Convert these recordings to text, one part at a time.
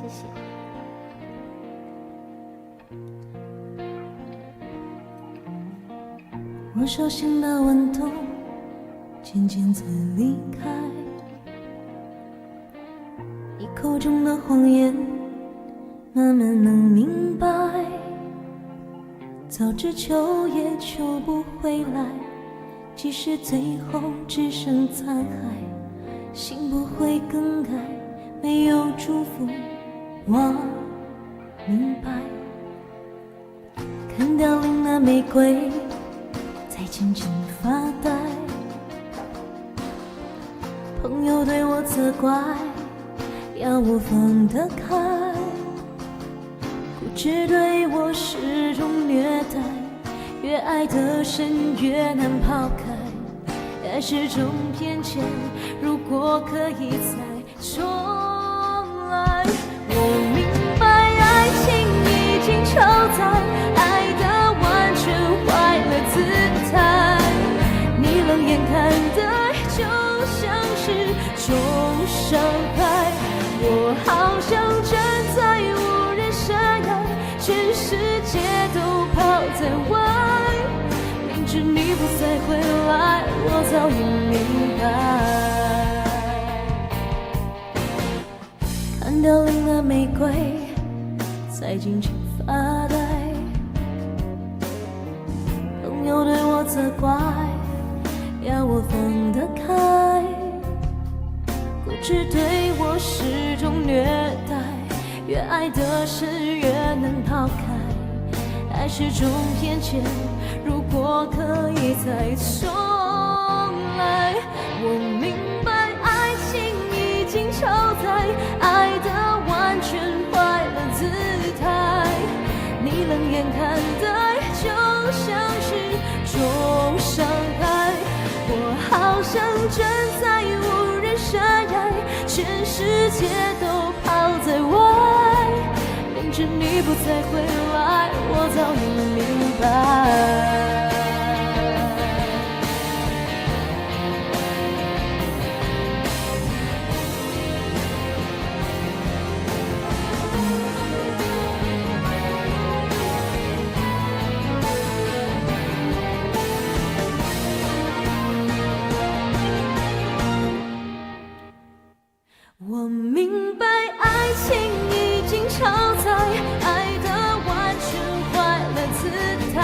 谢谢。我手心的温度渐渐在离开，你口中的谎言慢慢能明白，早知求也求不回来，即使最后只剩残骸，心不会更改，没有祝福我明白。看凋零的玫瑰在静静发呆，朋友对我责怪，要我放得开，固执对我始终虐待，越爱得深越难抛开，爱始终偏见，如果可以再重来。我明白爱情已经超载，爱的完全坏了姿态，你冷眼看待就像是种伤害，我好像站在无人山崖，全世界都抛在外，明知你不再回来，我早已明白。看凋零的玫瑰在静静发呆，朋友对我责怪，要我放得开，固执对我始终虐待，越爱得深越能抛开，爱是种偏见，如果可以再重来。我明白爱情已经超载，爱的完全坏了姿态，你冷眼看待就像是种伤害，我好像站在无人山崖，全世界都抛在外，明知你不再回来，我早已明白。我明白爱情已经超载，爱的完全坏了姿态，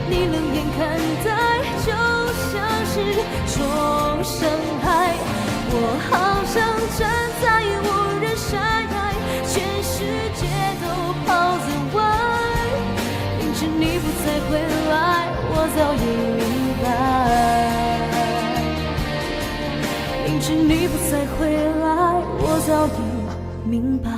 你冷眼看待就像是种伤害，我好像站在无人山崖，全世界都抛在外，明知你不再回来，我早已明白，明知你不再回来，我早已明白。